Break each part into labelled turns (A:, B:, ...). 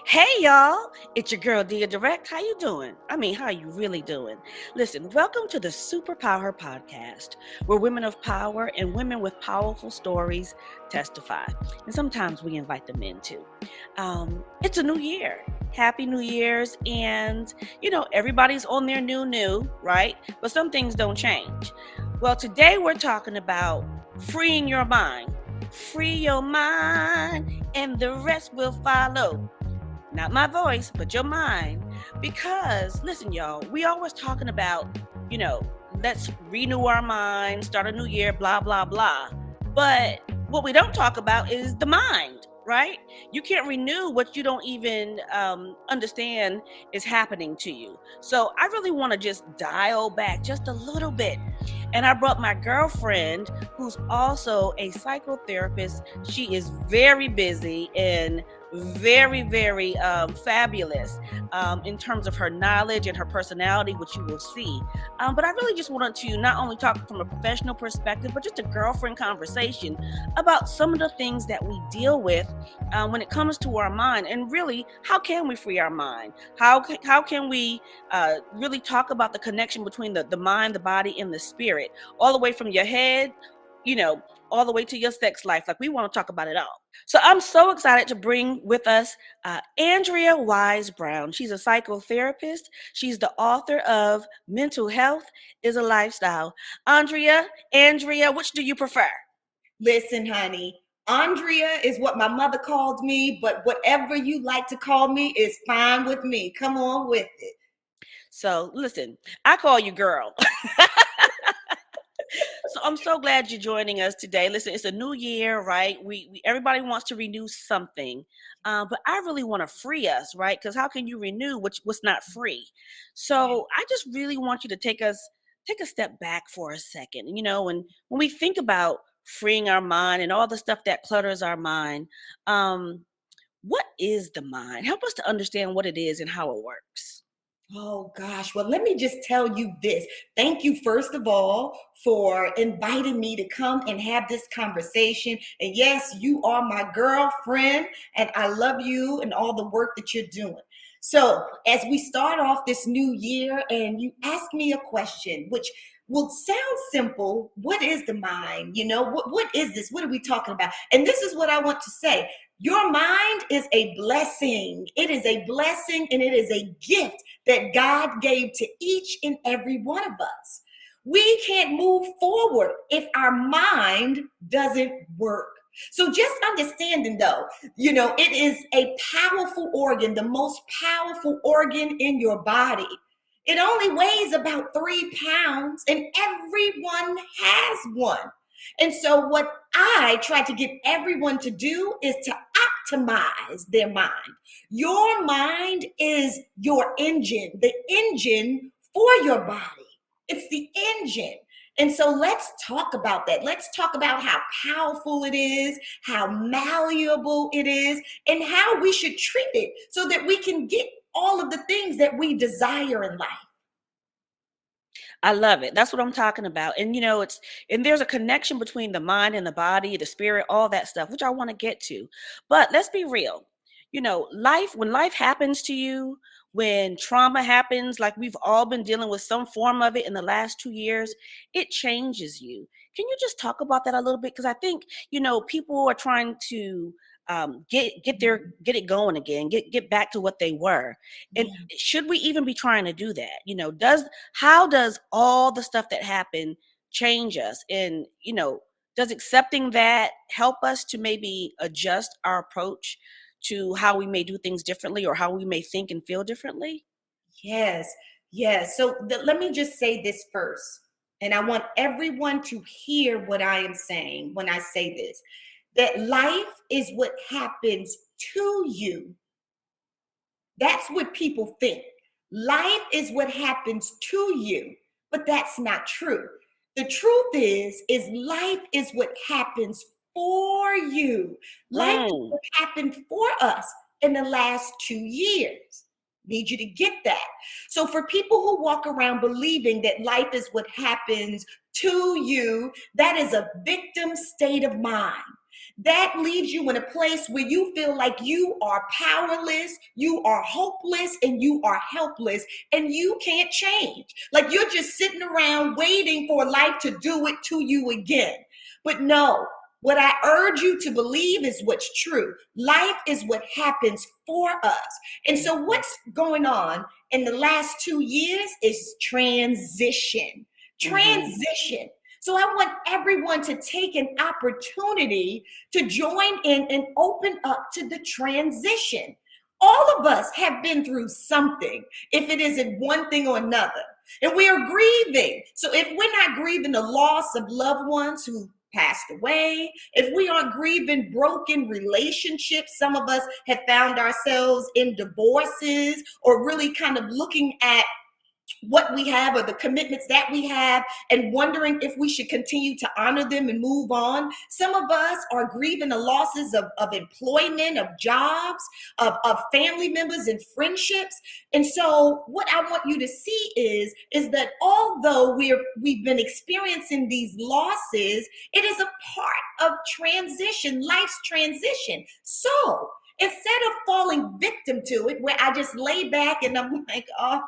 A: Hey y'all, it's your girl Deya Direct. How you doing? How you really doing? Listen, welcome to the Superpower podcast, where women of power and women with powerful stories testify. And sometimes we invite the men too. It's a new year. Happy New Year's. And, everybody's on their new, right? But some things don't change. Well, today we're talking about freeing your mind. Free your mind, and the rest will follow. Not my voice, but your mind. Because, listen, y'all, we always talking about, you know, let's renew our mind, start a new year, blah, blah, blah. But what we don't talk about is the mind, right? You can't renew what you don't even understand is happening to you. So I really want to just dial back just a little bit. And I brought my girlfriend, who's also a psychotherapist. She is very busy and very fabulous in terms of her knowledge and her personality, which you will see. But I really just wanted to not only talk from a professional perspective, but just a girlfriend conversation about some of the things that we deal with when it comes to our mind, and really, how can we free our mind? How can we really talk about the connection between the mind, the body, and the spirit, all the way from your head, you know, all the way to your sex life. Like, we want to talk about it all. So I'm so excited to bring with us Andrea Wise-Brown. She's a psychotherapist. She's the author of Mental Health is a Lifestyle. Andrea, which do you prefer?
B: Listen, honey, Andrea is what my mother called me, but whatever you like to call me is fine with me. Come on with it.
A: So listen, I call you girl. So I'm so glad you're joining us today. Listen, it's a new year, right? We everybody wants to renew something, but I really want to free us, right? Because how can you renew what's not free? So I just really want you to take a step back for a second. When we think about freeing our mind and all the stuff that clutters our mind, what is the mind? Help us to understand what it is and how it works.
B: Oh gosh, well, let me just tell you this. Thank you, first of all, for inviting me to come and have this conversation. And yes, you are my girlfriend, and I love you and all the work that you're doing. So, as we start off this new year, and you ask me a question, which will sound simple. What is the mind? What is this? What are we talking about? And this is what I want to say. Your mind is a blessing. It is a blessing, and it is a gift that God gave to each and every one of us. We can't move forward if our mind doesn't work. So just understanding though, it is a powerful organ, the most powerful organ in your body. It only weighs about 3 pounds, and everyone has one. And so what I try to get everyone to do is to optimize their mind. Your mind is your engine, the engine for your body. It's the engine. And so let's talk about that. Let's talk about how powerful it is, how malleable it is, and how we should treat it so that we can get all of the things that we desire in life.
A: I love it. That's what I'm talking about. And there's a connection between the mind and the body, the spirit, all that stuff, which I want to get to. But let's be real. When life happens to you, when trauma happens, like we've all been dealing with some form of it in the last 2 years, it changes you. Can you just talk about that a little bit? Because I think, people are trying to get it going again, get back to what they were. And should we even be trying to do that? How does all the stuff that happened change us? And does accepting that help us to maybe adjust our approach to how we may do things differently, or how we may think and feel differently?
B: Yes, yes. So let me just say this first. And I want everyone to hear what I am saying when I say this, that life is what happens to you. That's what people think. Life is what happens to you, but that's not true. The truth is life is what happens for you. Life is
A: Mm.
B: what happened for us in the last 2 years. Need you to get that. So for people who walk around believing that life is what happens to you, that is a victim state of mind. That leaves you in a place where you feel like you are powerless, you are hopeless, and you are helpless, and you can't change. Like you're just sitting around waiting for life to do it to you again. But no, what I urge you to believe is what's true. Life is what happens for us. And so, what's going on in the last 2 years is transition.
A: Mm-hmm.
B: Transition. So I want everyone to take an opportunity to join in and open up to the transition. All of us have been through something, if it isn't one thing or another. And we are grieving. So if we're not grieving the loss of loved ones who passed away, if we aren't grieving broken relationships, some of us have found ourselves in divorces or really kind of looking at what we have or the commitments that we have and wondering if we should continue to honor them and move on. Some of us are grieving the losses of employment, of jobs, of family members and friendships. And so what I want you to see is that although we've been experiencing these losses, it is a part of transition, life's transition. So instead of falling victim to it, where I just lay back and I'm like, oh,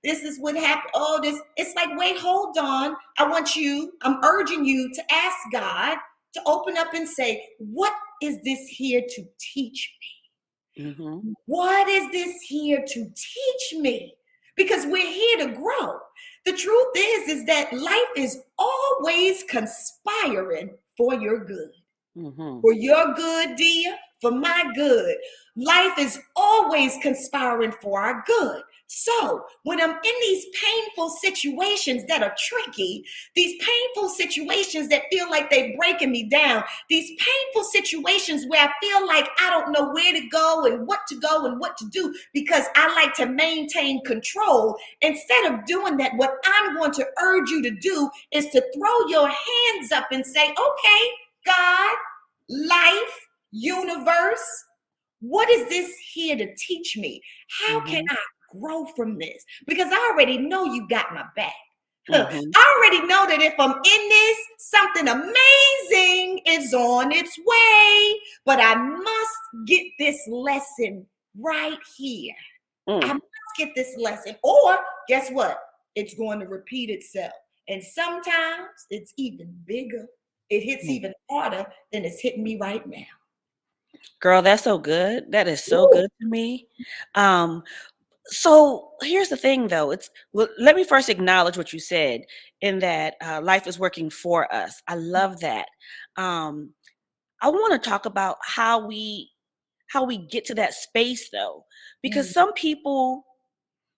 B: this is what happened. Oh, this, it's like, wait, hold on. I'm urging you to ask God to open up and say, what is this here to teach me?
A: Mm-hmm.
B: What is this here to teach me? Because we're here to grow. The truth is that life is always conspiring for your good.
A: Mm-hmm.
B: For your good, dear, for my good. Life is always conspiring for our good. So when I'm in these painful situations that are tricky, these painful situations that feel like they're breaking me down, these painful situations where I feel like I don't know where to go and what to do because I like to maintain control. Instead of doing that, what I'm going to urge you to do is to throw your hands up and say, okay, God, life, universe, what is this here to teach me? How can
A: Mm-hmm.
B: I grow from this? Because I already know you got my back.
A: Mm-hmm.
B: I already know that if I'm in this, something amazing is on its way. But I must get this lesson right here. I
A: Mm.
B: must get this lesson. Or guess what? It's going to repeat itself. And sometimes it's even bigger. It hits
A: Mm.
B: even harder than it's hitting me right now.
A: Girl, that's so good. That is so
B: Woo.
A: good to me. Um, so here's the thing though. Well, let me first acknowledge what you said in that life is working for us. I love that. Um, I want to talk about how we get to that space though, because
B: Mm,
A: some people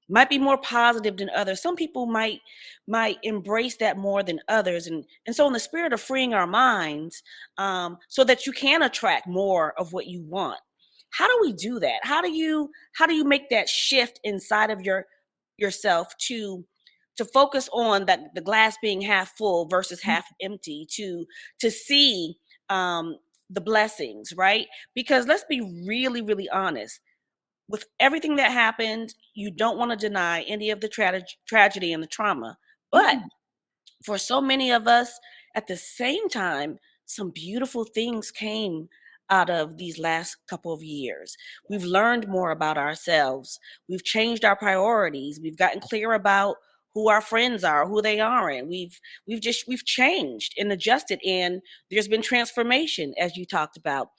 A: might be more positive than others. Some people might embrace that more than others, and so in the spirit of freeing our minds, so that you can attract more of what you want. How do we do that? How do you make that shift inside of yourself to focus on that the glass being half full versus
B: mm,
A: half empty, to see the blessings, right? Because let's be really, really honest, with everything that happened, you don't want to deny any of the tragedy and the trauma. But
B: mm,
A: for so many of us, at the same time, some beautiful things came out of these last couple of years. We've learned more about ourselves. We've changed our priorities. We've gotten clear about who our friends are, who they aren't. We've changed and adjusted, and there's been transformation, as you talked about.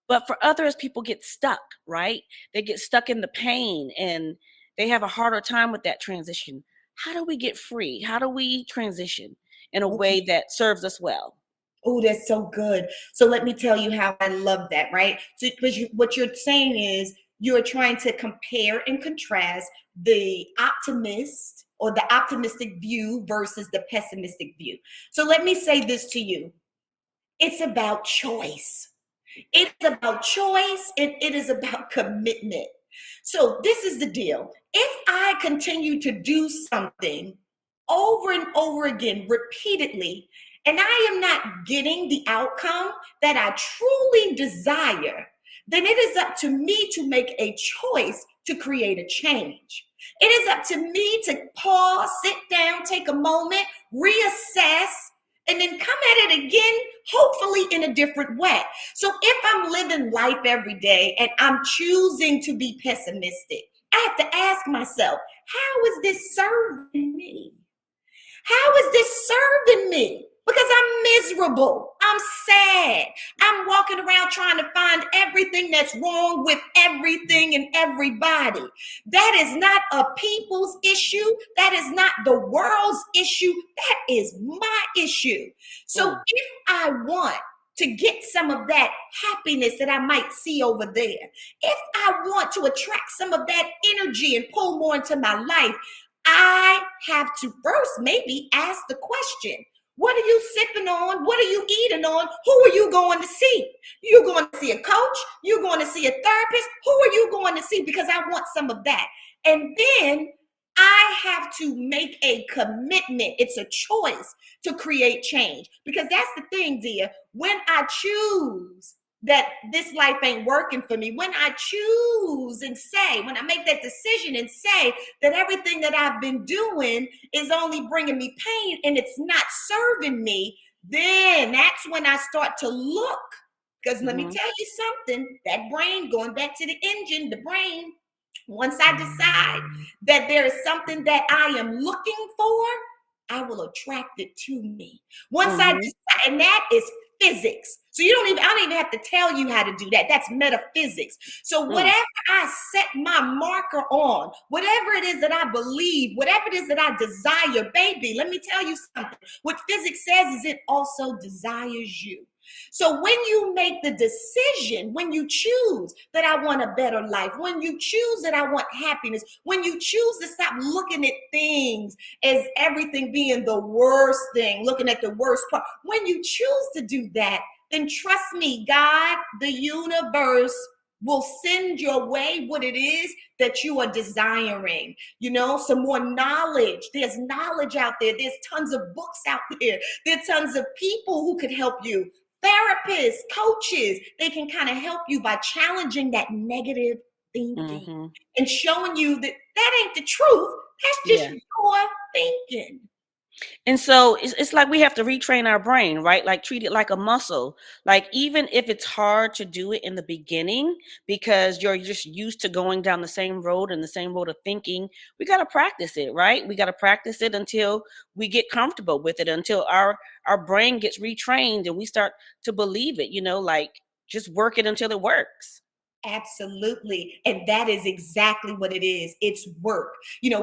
A: But for others, people get stuck, right? They get stuck in the pain, and they have a harder time with that transition. How do we get free? How do we transition in a
B: okay.
A: way that serves us well?
B: Oh, that's so good. So let me tell you how I love that, right? So because what you're saying is you're trying to compare and contrast the optimist or the optimistic view versus the pessimistic view. So let me say this to you. It's about choice. It's about choice and it is about commitment. So, this is the deal. If I continue to do something over and over again, repeatedly, and I am not getting the outcome that I truly desire, then it is up to me to make a choice to create a change. It is up to me to pause, sit down, take a moment, reassess, and then come at it again, hopefully in a different way. So if I'm living life every day and I'm choosing to be pessimistic, I have to ask myself, how is this serving me? How is this serving me? Because I'm miserable. I'm sad. I'm walking around trying to find everything that's wrong with everything and everybody. That is not a people's issue. That is not the world's issue. That is my issue. So
A: Mm.
B: if I want to get some of that happiness that I might see over there, if I want to attract some of that energy and pull more into my life, I have to first maybe ask the question, what are you sipping on? What are you eating on? Who are you going to see? You're going to see a coach? You're going to see a therapist? Who are you going to see? Because I want some of that. And then I have to make a commitment. It's a choice to create change. Because that's the thing, dear. When I choose that this life ain't working for me, when I choose and say, when I make that decision and say that everything that I've been doing is only bringing me pain and it's not serving me, then that's when I start to look. Because let me
A: Mm-hmm.
B: tell you something, that brain, going back to the engine, the brain, once I decide that there is something that I am looking for, I will attract it to me. Once I
A: Mm-hmm.
B: decide, and that is physics. So I don't even have to tell you how to do that. That's metaphysics. So
A: Mm.
B: whatever I set my marker on, whatever it is that I believe, whatever it is that I desire, baby, let me tell you something. What physics says is it also desires you. So when you make the decision, when you choose that I want a better life, when you choose that I want happiness, when you choose to stop looking at things as everything being the worst thing, looking at the worst part, when you choose to do that, then trust me, God, the universe will send your way what it is that you are desiring. Some more knowledge. There's knowledge out there. There's tons of books out there. There are tons of people who could help you. Therapists, coaches, they can kind of help you by challenging that negative thinking
A: Mm-hmm.
B: and showing you that that ain't the truth. That's just
A: Yeah.
B: your thinking.
A: And so it's like we have to retrain our brain, right? Like treat it like a muscle. Like even if it's hard to do it in the beginning because you're just used to going down the same road and the same road of thinking, we got to practice it, right? We got to practice it until we get comfortable with it, until our brain gets retrained and we start to believe it, like just work it until it works.
B: Absolutely. And that is exactly what it is. It's work.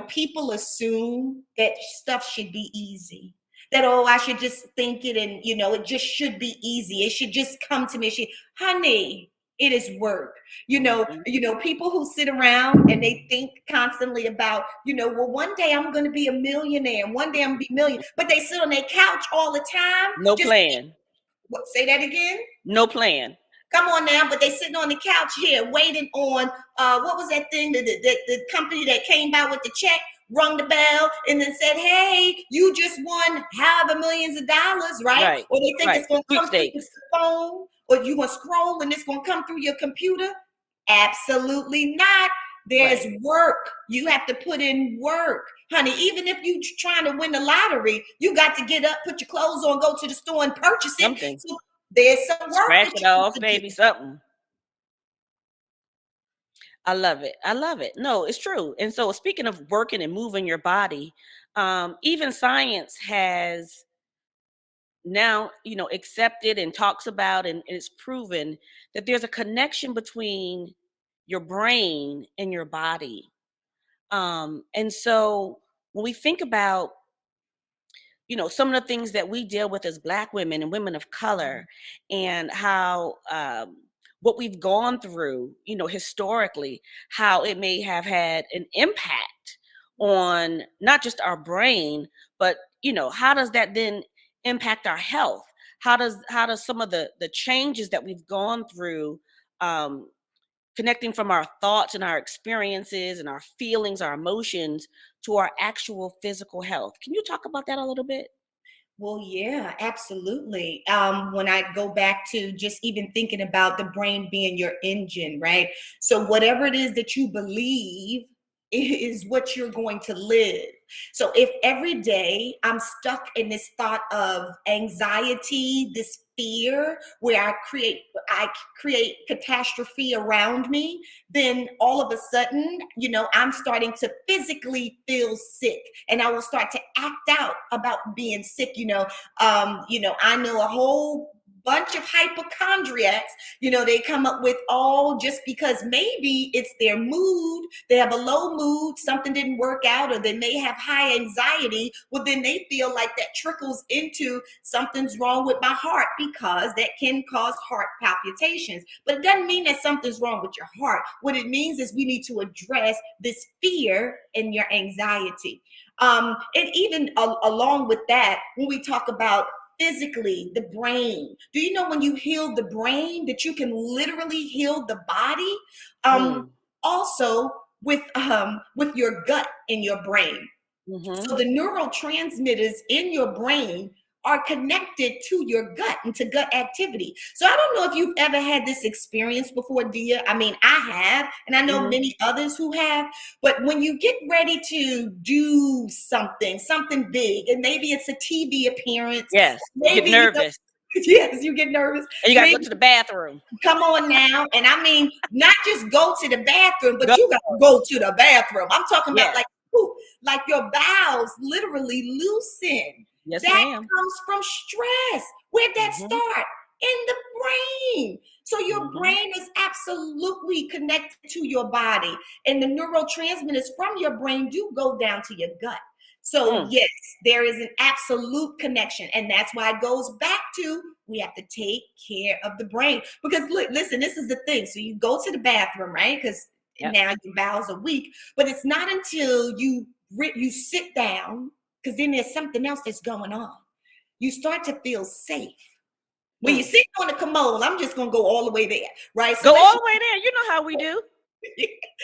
B: People assume that stuff should be easy. That, oh, I should just think it and, it just should be easy. It should just come to me. Honey, it is work.
A: Mhm.
B: People who sit around and they think constantly about, well, one day I'm going to be a millionaire. One day I'm going to be a million. But they sit on their couch all the time.
A: No
B: Just
A: plan.
B: what? Say that again.
A: No plan.
B: Come on now, but they sitting on the couch here waiting on what was that thing that the company that came by with the check rung the bell and then said, "Hey, you just won however millions of dollars, right?"
A: Right.
B: Or they think
A: Right.
B: it's gonna come through your
A: Sweepstakes.
B: phone, or you gonna scroll and it's gonna come through your computer. Absolutely not. There's
A: Right.
B: work. You have to put in work, honey. Even if you trying to win the lottery, you got to get up, put your clothes on, go to the store and purchase it.
A: Something.
B: So there's some work
A: Scratch
B: that
A: it
B: you have
A: off,
B: to
A: baby,
B: do.
A: something. I love it. I love it. No, it's true. And so speaking of working and moving your body, even science has now, accepted and talks about and it's proven that there's a connection between your brain and your body. And so when we think about some of the things that we deal with as Black women and women of color, and how what we've gone through, historically, how it may have had an impact on not just our brain, but how does that then impact our health? How does some of the changes that we've gone through, um, connecting from our thoughts and our experiences and our feelings, our emotions, to our actual physical health? Can you talk about that a little bit?
B: Well, yeah, absolutely. When I go back to just even thinking about the brain being your engine, right? So whatever it is that you believe, is what you're going to live. So if every day I'm stuck in this thought of anxiety, this fear, where I create catastrophe around me, then all of a sudden, I'm starting to physically feel sick, and I will start to act out about being sick. I know a whole bunch of hypochondriacs. They come up with all just because maybe it's their mood, they have a low mood, something didn't work out, or they may have high anxiety. Well, then they feel like that trickles into something's wrong with my heart, because that can cause heart palpitations. But it doesn't mean that something's wrong with your heart. What it means is we need to address this fear and your anxiety. And even along with that, when we talk about physically, the brain. Do you know when you heal the brain that you can literally heal the body?
A: Mm.
B: Also with your gut in your brain.
A: Mm-hmm.
B: So the neurotransmitters in your brain are connected to your gut and to gut activity. So I don't know if you've ever had this experience before, Deya. I mean, I have, and I know
A: Mm-hmm.
B: many others who have. But when you get ready to do something big, and maybe it's a TV appearance,
A: Yes, you get
B: maybe
A: nervous,
B: yes, you get nervous.
A: and you got to go
B: Maybe
A: to the bathroom.
B: come on now. And I mean, not just go to the bathroom, but
A: Go.
B: you got to go to the bathroom. I'm talking about
A: Yes,
B: like, ooh, like your bowels literally loosen.
A: yes,
B: That
A: ma'am.
B: comes from stress. Where'd that
A: Mm-hmm.
B: start? In the brain. So your
A: Mm-hmm.
B: brain is absolutely connected to your body. And the neurotransmitters from your brain do go down to your gut. So
A: Mm.
B: yes, there is an absolute connection. And that's why it goes back to we have to take care of the brain. Because look, listen, this is the thing. So you go to the bathroom, right? Because
A: Yep.
B: now your bowels are weak. But it's not until you sit down, because then there's something else that's going on. You start to feel safe. When you
A: Mm.
B: sit on the commode, I'm just gonna go all the way there, right? So
A: Go
B: let's
A: all the way there. You know how we do.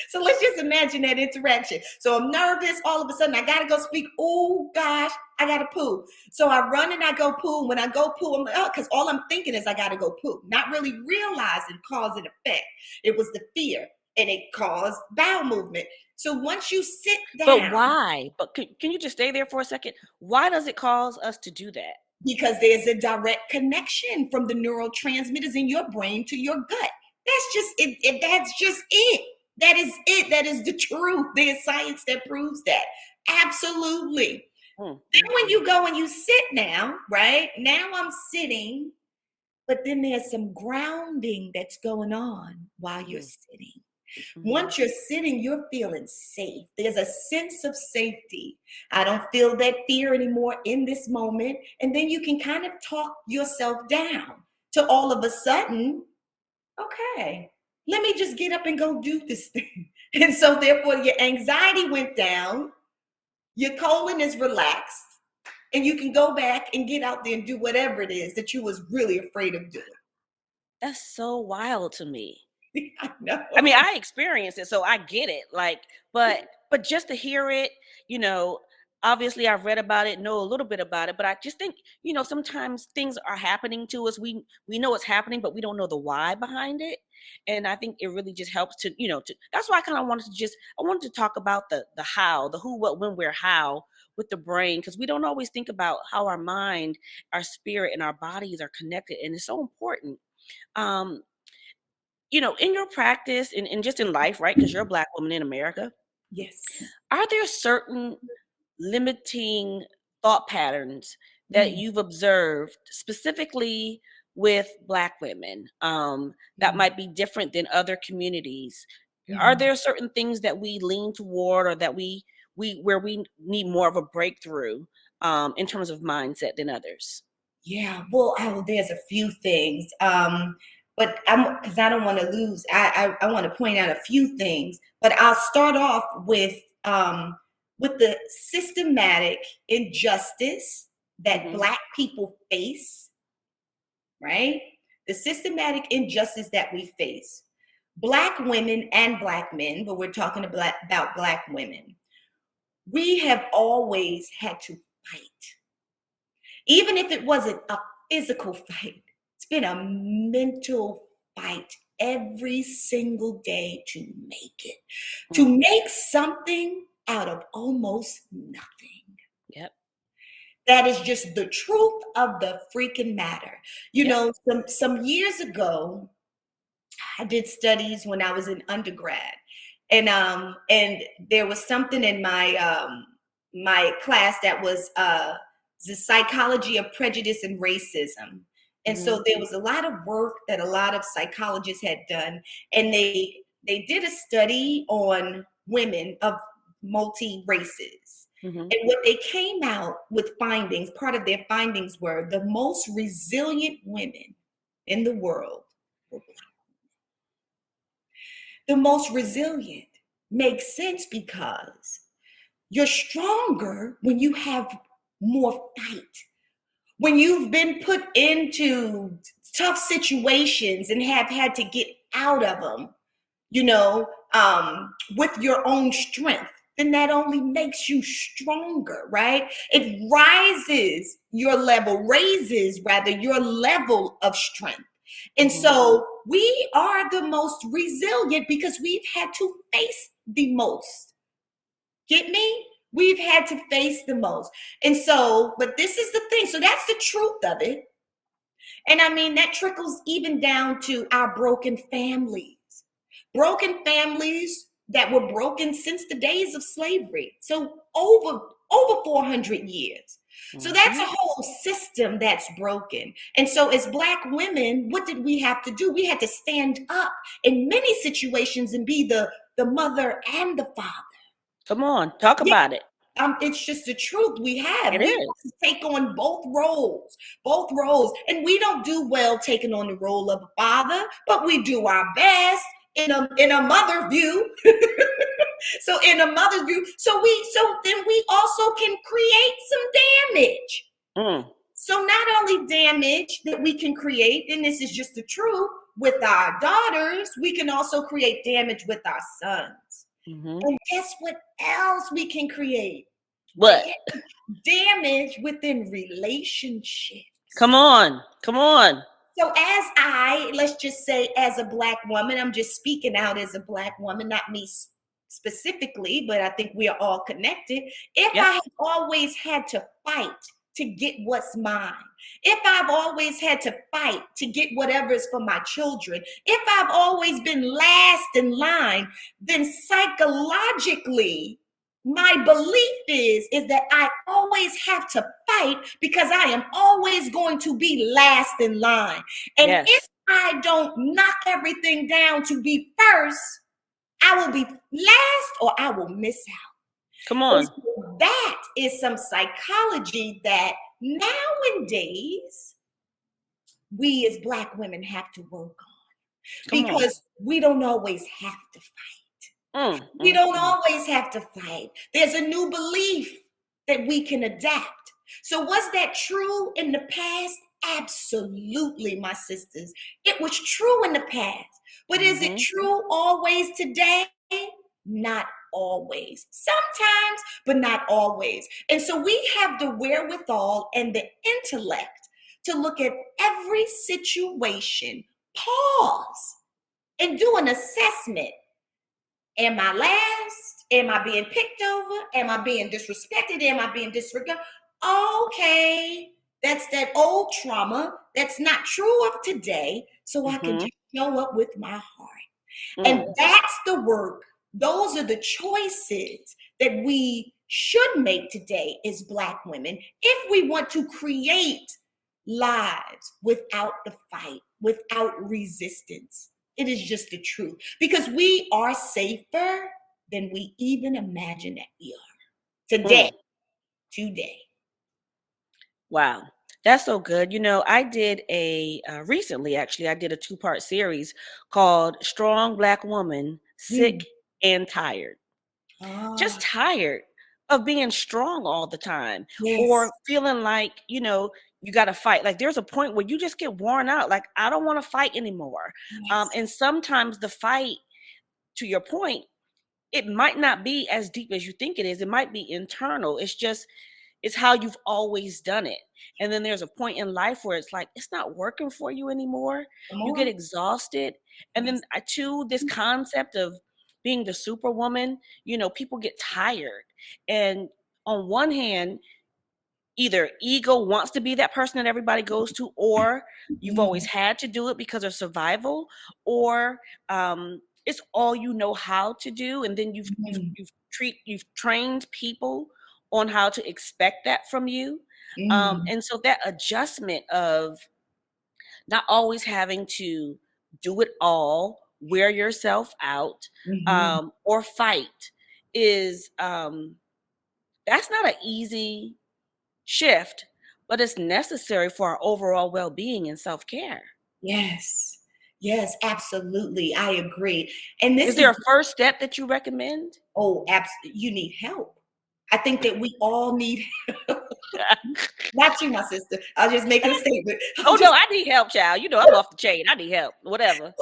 B: so let's just imagine that interaction. So I'm nervous. All of a sudden, I gotta go speak. Oh gosh, I gotta poo. So I run and I go poo. When I go poo, I'm like, oh, because all I'm thinking is I gotta go poo, not really realizing cause and effect. It was the fear, and it caused bowel movement. So once you sit
A: But
B: down,
A: why? But can you just stay there for a second? Why does it cause us to do that?
B: because there's a direct connection from the neurotransmitters in your brain to your gut. That's just it. That's just it. That is it. That is the truth. There's science that proves that. Absolutely.
A: Mm, mm,
B: Then when
A: mm,
B: you go and you sit now, right? Now I'm sitting, but then there's some grounding that's going on while you're
A: mm,
B: sitting.
A: mhm.
B: Once you're sitting, you're feeling safe. There's a sense of safety. I don't feel that fear anymore in this moment. And then you can kind of talk yourself down to all of a sudden, okay, let me just get up and go do this thing. And so, therefore, your anxiety went down, your colon is relaxed, and you can go back and get out there and do whatever it is that you was really afraid of doing.
A: That's so wild to me.
B: I know.
A: I mean, I experienced it, so I get it. Like, but just to hear it, you know, obviously I've read about it, know a little bit about it, but I just think, sometimes things are happening to us. We know it's happening, but we don't know the why behind it. And I think it really just helps to that's why I kind of wanted to talk about the how, the who, what, when, where, how with the brain, because we don't always think about how our mind, our spirit, and our bodies are connected. And it's so important. Um, in your practice and just in life, right? Because you're a Black woman in America,
B: Yes.
A: are there certain limiting thought patterns that
B: Mm,
A: you've observed specifically with Black women that
B: mm,
A: might be different than other communities? Are
B: mhm.
A: there certain things that we lean toward, or that we where we need more of a breakthrough in terms of mindset than others?
B: Yeah, well, there's a few things, but I'm because I don't want to lose. I want to point out a few things, but I'll start off with the systematic injustice that
A: Hmm.
B: Black people face, right? The systematic injustice that we face, Black women and Black men, but we're talking about Black women. We have always had to fight. Even if it wasn't a physical fight, it's been a mental fight every single day to make it. to
A: Mm.
B: make something out of almost nothing.
A: Yep.
B: That is just the truth of the freaking matter. You
A: Yep.
B: know, some years ago, I did studies when I was in undergrad, and there was something in my class that was the psychology of prejudice and racism. And
A: Mm-hmm.
B: so there was a lot of work that a lot of psychologists had done, and they did a study on women of multi races.
A: Mm-hmm.
B: And what they came out with findings, part of their findings were the most resilient women in the world were Black. The most resilient makes sense because you're stronger when you have more fight. When you've been put into tough situations and have had to get out of them, with your own strength, then that only makes you stronger, right? It raises rather your level of strength. And
A: Mm-hmm.
B: so we are the most resilient because we've had to face the most. Get me? We've had to face the most. And so, but this is the thing. So that's the truth of it. And I mean, that trickles even down to our broken families that were broken since the days of slavery. So over 400 years. So that's
A: Mm-hmm.
B: a whole system that's broken. And so as Black women, what did we have to do? We had to stand up in many situations and be the mother and the father.
A: Come on, talk
B: Yeah,
A: about it.
B: it's just the truth we have.
A: It
B: We have
A: is.
B: to take on both roles. And we don't do well taking on the role of a father, but we do our best in a mother view. So in a mother's view, so then we also can create some damage.
A: Mm.
B: So not only damage that we can create, and this is just the truth, with our daughters, we can also create damage with our sons.
A: Mm-hmm.
B: And guess what else we can create?
A: What?
B: Damage within relationships.
A: Come on. Come on.
B: So let's just say as a Black woman, I'm just speaking out as a Black woman, not me specifically, but I think we are all connected. If
A: Yep.
B: I have always had to fight to get what's mine, if I've always had to fight to get whatever is for my children, if I've always been last in line, then psychologically, my belief is that I always have to fight because I am always going to be last in line. And if
A: Yes.
B: I don't knock everything down to be first, I will be last or I will miss out.
A: Come
B: And
A: on.
B: so that is some psychology that nowadays we as Black women have to work on
A: Come on.
B: because we don't always have to fight.
A: Mm,
B: We
A: mm,
B: don't
A: mm.
B: always have to fight. There's a new belief that we can adapt. So, was that true in the past? Absolutely, my sisters. It was true in the past. But is it
A: Mm-hmm.
B: true always today? Not always. Sometimes, but not always. And so we have the wherewithal and the intellect to look at every situation, pause, and do an assessment. Am I last? Am I being picked over? Am I being disrespected? Am I being disregarded? Okay, that's that old trauma that's not true of today. So I can
A: Mm-hmm.
B: just show up with my heart. And
A: Mm.
B: that's the work. Those are the choices that we should make today as Black women if we want to create lives without the fight, without resistance. It is just the truth because we are safer than we even imagine that we are today.
A: Mm.
B: Today.
A: Wow. That's so good. I did recently, actually, I did a two-part series called Strong Black Woman, Sick
B: Hmm.
A: and Tired.
B: Ah,
A: Just tired of being strong all the time or
B: yes,
A: feeling like, you got to fight. Like there's a point where you just get worn out. Like, I don't want to fight anymore.
B: yes.
A: And sometimes the fight, to your point, it might not be as deep as you think it is. It might be internal. It's how you've always done it. And then there's a point in life where it's like, it's not working for you anymore.
B: Come
A: You get
B: on.
A: exhausted. And then
B: Yes.
A: too, this concept of being the superwoman, people get tired. And on one hand, either ego wants to be that person that everybody goes to, or you've always
B: Mm,
A: had to do it because of survival, or it's all you know how to do, and then
B: mm,
A: you've trained people on how to expect that from you.
B: mm,
A: And so that adjustment of not always having to do it all, wear yourself out,
B: mhm.
A: or fight is that's not an easy shift, but it's necessary for our overall well-being and self-care.
B: Yes. Yes, absolutely. I agree. And
A: Is
B: this
A: there
B: is,
A: a first step that you recommend?
B: oh, you need help. I think that we all need, not you, my sister. I was just making a statement. I'm
A: Oh no,
B: just,
A: I need help, child. I'm off the chain. I need help. Whatever.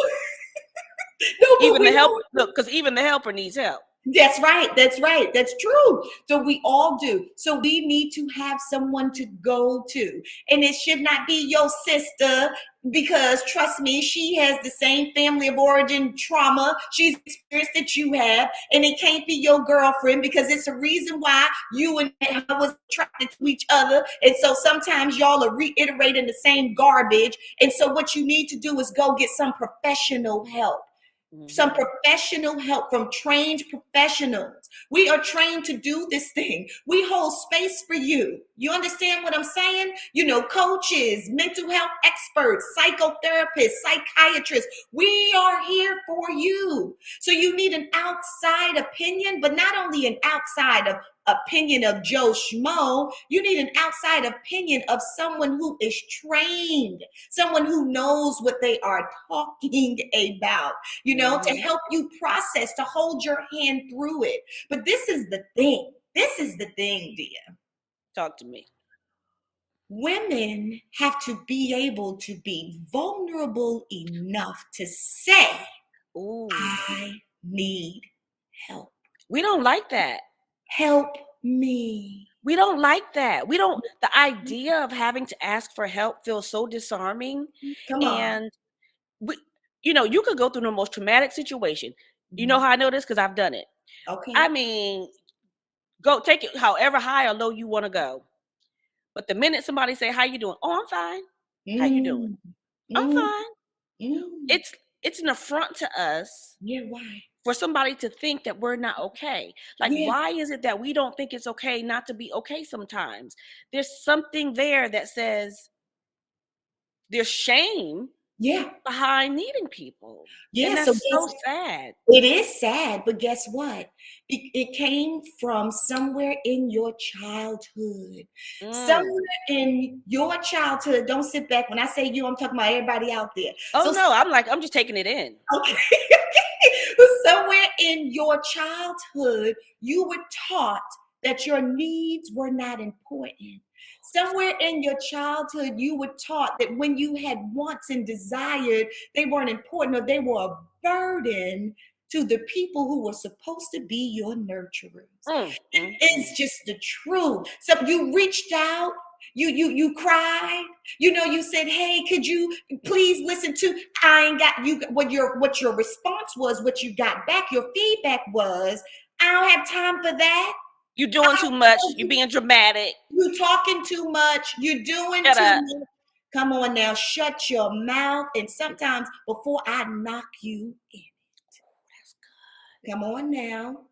B: no, but
A: Even
B: we
A: the help,
B: all,
A: look, because even the helper needs help.
B: that's right. That's right. That's true. So we all do. So we need to have someone to go to. And it should not be your sister, because trust me, she has the same family of origin trauma she's experienced that you have. And it can't be your girlfriend, because it's a reason why you and her was attracted to each other. And so sometimes y'all are reiterating the same garbage. And so what you need to do is go get some professional help, some
A: Hmm.
B: professional help from trained professionals. We are trained to do this thing. We hold space for you. You understand what I'm saying? Coaches, mental health experts, psychotherapists, psychiatrists. We are here for you. So you need an outside opinion, but not only an outside opinion of Joe Schmo, you need an outside opinion of someone who is trained, someone who knows what they are talking about, to
A: Hmm.
B: help you process, to hold your hand through it. But this is the thing. This is the thing, dear.
A: Talk to me.
B: Women have to be able to be vulnerable enough to say,
A: Ooh,
B: I need help.
A: we don't like that.
B: Help me.
A: We don't like that. We don't. The idea of having to ask for help feels so disarming,
B: Come on.
A: and we, you could go through the most traumatic situation. You know
B: Mhm.
A: how I know this? Because I've done it. I
B: Okay.
A: mean, go take it however high or low you want to go. But the minute somebody say, "How you doing?" "Oh, I'm fine." "How you doing?"
B: Mm,
A: "I'm
B: mm,
A: fine."
B: mm.
A: It's an affront to us
B: Yeah, why?
A: for somebody to think that we're not okay. Like,
B: Yeah,
A: why is it that we don't think it's okay not to be okay sometimes? There's something there that says there's shame
B: yeah,
A: behind needing people.
B: yeah.
A: And
B: So
A: that's
B: guess,
A: so sad.
B: it is sad, but guess what? It came from somewhere in your childhood.
A: Mm.
B: Somewhere in your childhood. Don't sit back. When I say you, I'm talking about everybody out there.
A: Oh
B: So,
A: no, I'm just taking it in.
B: okay, somewhere in your childhood, you were taught that your needs were not important. Somewhere in your childhood, you were taught that when you had wants and desired, they weren't important, or they were a burden to the people who were supposed to be your nurturers.
A: Mm, mm, mm.
B: It's just the truth. So you reached out, you cried, you said, hey, could you please listen to, I ain't got you. What your response was, what you got back, your feedback was, I don't have time for that.
A: You doing too much. You being dramatic.
B: You talking too much, you doing
A: Shut
B: too
A: up.
B: much. Come on now, shut your mouth. And sometimes before I knock you in, come on now.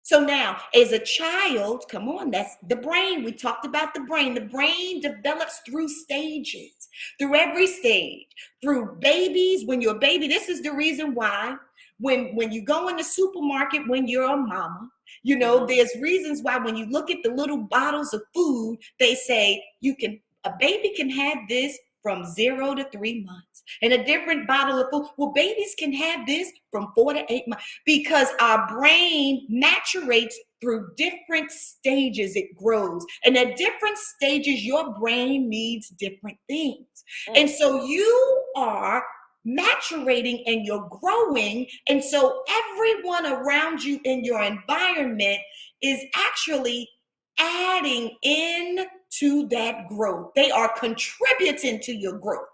B: So now, as a child, come on, that's the brain. We talked about the brain. The brain develops through stages, through every stage, through babies. When you're a baby, this is the reason why when you go in the supermarket, when you're a mama,
A: Mhm.
B: there's reasons why when you look at the little bottles of food, they say a baby can have this from 0 to 3 months, and a different bottle of food. Well, babies can have this from 4 to 8 months, because our brain maturates through different stages. It grows, and at different stages your brain needs different things. And
A: Mm.
B: so you are maturating and you're growing, and so everyone around you in your environment is actually adding in to that growth. They are contributing to your growth.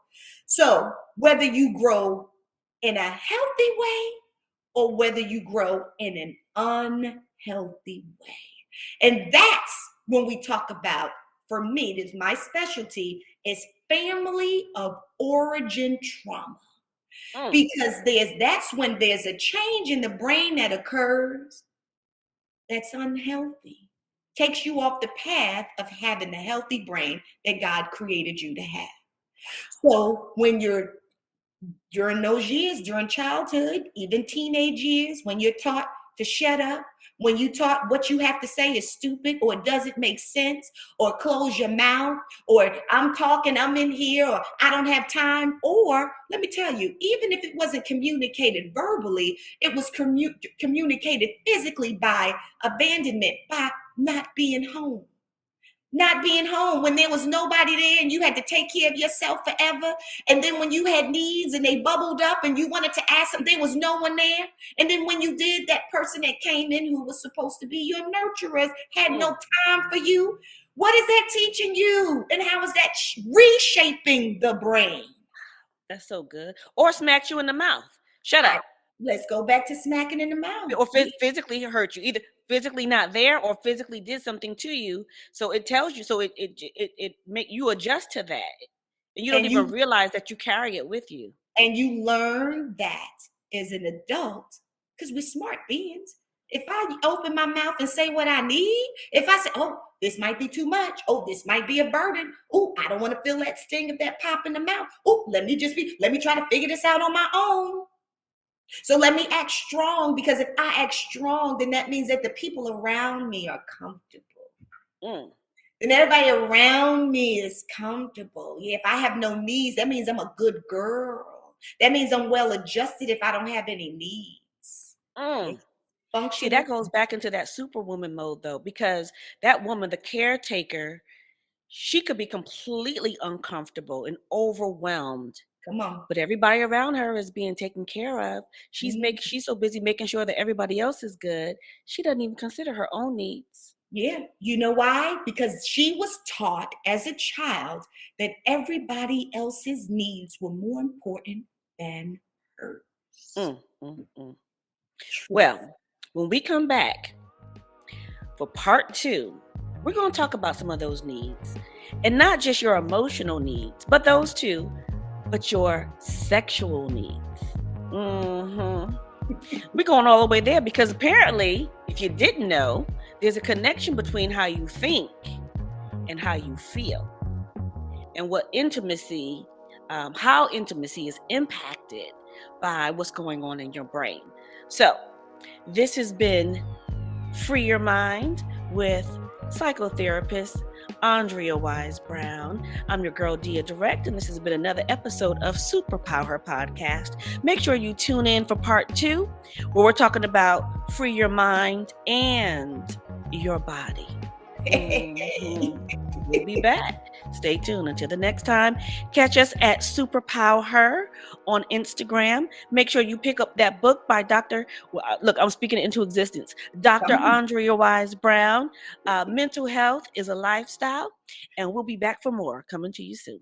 B: So whether you grow in a healthy way or whether you grow in an unhealthy way. And that's when we talk about, for me, this is my specialty, is family of origin trauma.
A: Mm.
B: Because that's when there's a change in the brain that occurs that's unhealthy. Takes you off the path of having the healthy brain that God created you to have. So when you're during those years, during childhood, even teenage years, when you're taught to shut up, when you taught what you have to say is stupid or it doesn't make sense, or close your mouth, or I'm talking, I'm in here, or I don't have time, or let me tell you, even if it wasn't communicated verbally, it was communicated physically by abandonment, by not being home. Not being home when there was nobody there and you had to take care of yourself forever. And then when you had needs and they bubbled up and you wanted to ask them, there was no one there. And then when you did, that person that came in who was supposed to be your nurturers had no
A: Mm.
B: time for you. What is that teaching you? And how is that reshaping the brain?
A: That's so good. Or smacked you in the mouth. Shut
B: I,
A: up.
B: let's go back to smacking in the mouth.
A: Or
B: Yeah.
A: physically hurt you, either physically not there or physically did something to you. So it tells you, so it make you adjust to that, and you don't
B: And
A: even
B: you
A: realize that you carry it with you.
B: And you learn that as an adult, because we're smart beings. If I open my mouth and say what I need, if I say, oh, this might be too much, oh, this might be a burden, oh, I don't want to feel that sting of that pop in the mouth, oh, let me try to figure this out on my own. So let me act strong, because if I act strong, then that means that the people around me are comfortable.
A: Mm.
B: And everybody around me is comfortable. Yeah, if I have no needs, that means I'm a good girl. That means I'm well adjusted if I don't have any needs. Yeah,
A: Mm. See,
B: functional.
A: that goes back into that superwoman mode though, because that woman, the caretaker, she could be completely uncomfortable and overwhelmed,
B: Come on.
A: but everybody around her is being taken care of.
B: Mm,
A: She's so busy making sure that everybody else is good, she doesn't even consider her own needs.
B: yeah. You know why? Because she was taught as a child that everybody else's needs were more important than hers.
A: Mm, mm, mm.
B: Truth.
A: Well, when we come back for part two, we're going to talk about some of those needs, and not just your emotional needs, but those too, but your sexual needs. Hmm. We're going all the way there because apparently, if you didn't know, there's a connection between how you think and how you feel, and what intimacy, how intimacy is impacted by what's going on in your brain. So, this has been Free Your Mind with psychotherapist Andrea Wise-Brown. I'm your girl, Deya Direct, and this has been another episode of Superpower Podcast. Make sure you tune in for part two, where we're talking about free your mind and your body. Mhm. We'll be back. Stay tuned. Until the next time, catch us at Superpower on Instagram. Make sure you pick up that book by Dr. Look, I'm speaking it into existence. Dr.
B: Come on.
A: Andrea Wise-Brown. Mental health is a lifestyle, and we'll be back for more coming to you soon.